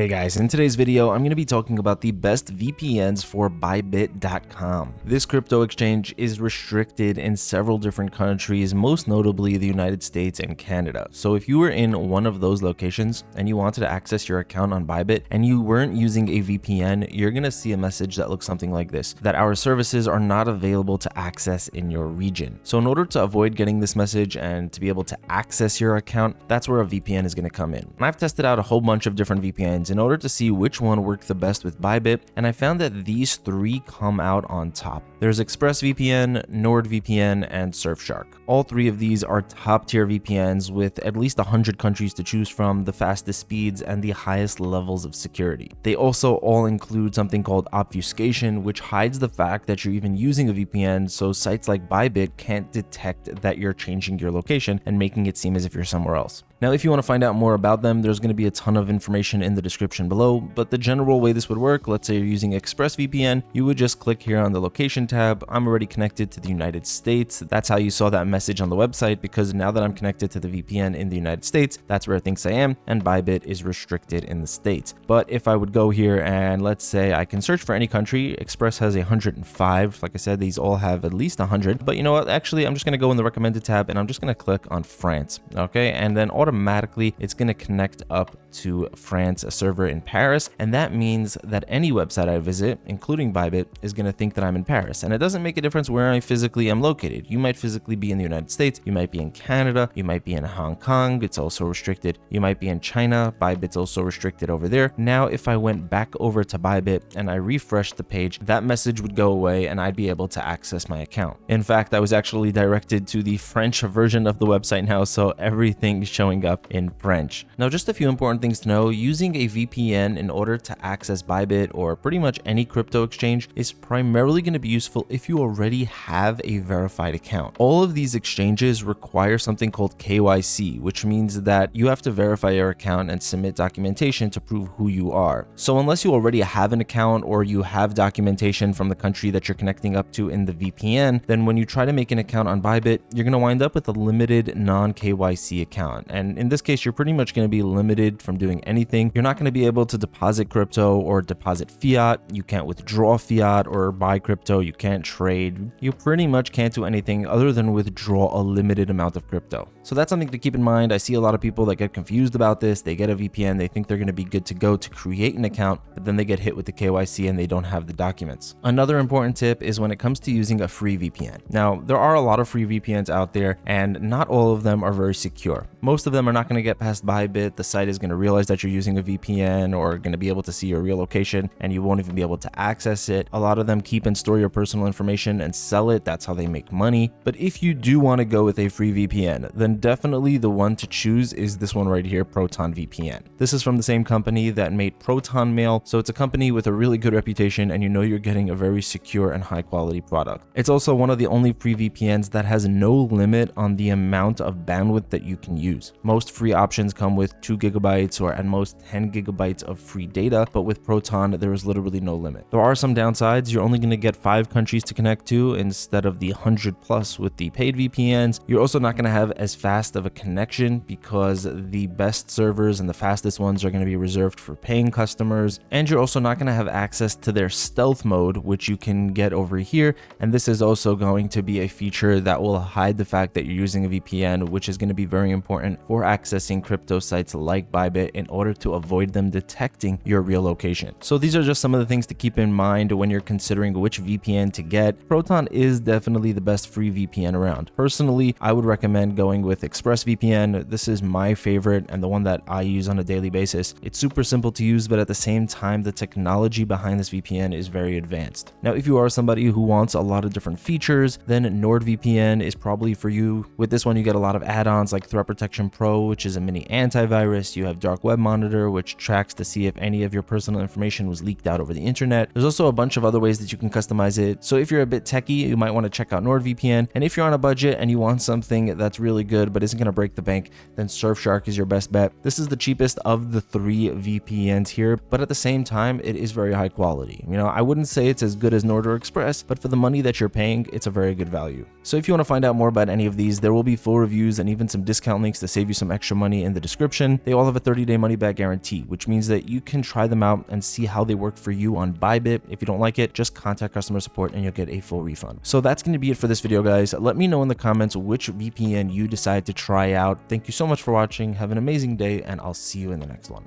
Hey guys, in today's video, I'm going to be talking about the best VPNs for Bybit.com. This crypto exchange is restricted in several different countries, most notably the United States and Canada. So if you were in one of those locations and you wanted to access your account on Bybit and you weren't using a VPN, you're going to see a message that looks something like this, that our services are not available to access in your region. So in order to avoid getting this message and to be able to access your account, that's where a VPN is going to come in. And I've tested out a whole bunch of different VPNs in order to see which one worked the best with Bybit, and I found that these three come out on top. There's ExpressVPN, NordVPN, and Surfshark. All three of these are top tier VPNs with at least 100 countries to choose from, the fastest speeds, and the highest levels of security. They also all include something called obfuscation, which hides the fact that you're even using a VPN, so sites like Bybit can't detect that you're changing your location and making it seem as if you're somewhere else. Now, if you want to find out more about them, there's going to be a ton of information in the description below, but the general way this would work, let's say you're using ExpressVPN, you would just click here on the location tab. I'm already connected to the United States. That's how you saw that message on the website, because now that I'm connected to the VPN in the United States, that's where it thinks I am, and Bybit is restricted in the States. But if I would go here and let's say I can search for any country, Express has 105. Like I said, these all have at least 100, but you know what? Actually, I'm just going to go in the recommended tab and I'm just going to click on France. Okay. And then automatically it's going to connect up to France, a server in Paris, and that means that any website I visit, including Bybit, is going to think that I'm in Paris. And it doesn't make a difference where I physically am located. You might physically be in the United States, you might be in Canada, you might be in Hong Kong, it's also restricted. You might be in China, Bybit's also restricted over there. Now, if I went back over to Bybit and I refreshed the page, that message would go away and I'd be able to access my account. In fact, I was actually directed to the French version of the website now, so everything's showing up in French. Now, just a few important things to know. Using a VPN in order to access Bybit or pretty much any crypto exchange is primarily going to be useful if you already have a verified account. All of these exchanges require something called KYC, which means that you have to verify your account and submit documentation to prove who you are. So unless you already have an account or you have documentation from the country that you're connecting up to in the VPN, then when you try to make an account on Bybit, you're going to wind up with a limited non-KYC account. And in this case, you're pretty much going to be limited from doing anything. You're not going to be able to deposit crypto or deposit fiat. You can't withdraw fiat or buy crypto. You can't trade. You pretty much can't do anything other than withdraw a limited amount of crypto. So that's something to keep in mind. I see a lot of people that get confused about this. They get a VPN. They think they're going to be good to go to create an account, but then they get hit with the KYC and they don't have the documents. Another important tip is when it comes to using a free VPN. Now, there are a lot of free VPNs out there and not all of them are very secure. Most of them are not going to get past Bybit. The site is going to realize that you're using a VPN or going to be able to see your real location and you won't even be able to access it. A lot of them keep and store your personal information and sell it. That's how they make money. But if you do want to go with a free VPN, then definitely the one to choose is this one right here, Proton VPN. This is from the same company that made Proton Mail. So it's a company with a really good reputation and you know you're getting a very secure and high quality product. It's also one of the only free VPNs that has no limit on the amount of bandwidth that you can use. Most free options come with 2 gigabytes or at most 10 gigabytes of free data, but with Proton, there is literally no limit. There are some downsides. You're only going to get 5 countries to connect to instead of the 100 plus with the paid VPNs. You're also not going to have as fast of a connection because the best servers and the fastest ones are going to be reserved for paying customers. And you're also not going to have access to their stealth mode, which you can get over here. And this is also going to be a feature that will hide the fact that you're using a VPN, which is going to be very important for accessing crypto sites like Bybit in order to avoid them detecting your real location. So these are just some of the things to keep in mind when you're considering which VPN to get. Proton is definitely the best free VPN around. Personally, I would recommend going with ExpressVPN. This is my favorite and the one that I use on a daily basis. It's super simple to use, but at the same time, the technology behind this VPN is very advanced. Now, if you are somebody who wants a lot of different features, then NordVPN is probably for you. With this one, you get a lot of add-ons like Threat Protection Pro, which is a mini antivirus. You have Dark Web Monitor, which tracks to see if any of your personal information was leaked out over the internet. There's also a bunch of other ways that you can customize it. So if you're a bit techie, you might want to check out NordVPN. And if you're on a budget and you want something that's really good but isn't going to break the bank, then Surfshark is your best bet. This is the cheapest of the 3 VPNs here, but at the same time, it is very high quality. You know, I wouldn't say it's as good as Nord or Express, but for the money that you're paying, it's a very good value. So if you want to find out more about any of these, there will be full reviews and even some discount links to save you some extra money in the description. They all have a 30-day money-back guarantee, which means that you can try them out and see how they work for you on Bybit. If you don't like it, just contact customer support and you'll get a full refund. So that's going to be it for this video, guys. Let me know in the comments which VPN you decide to try out. Thank you so much for watching. Have an amazing day, and I'll see you in the next one.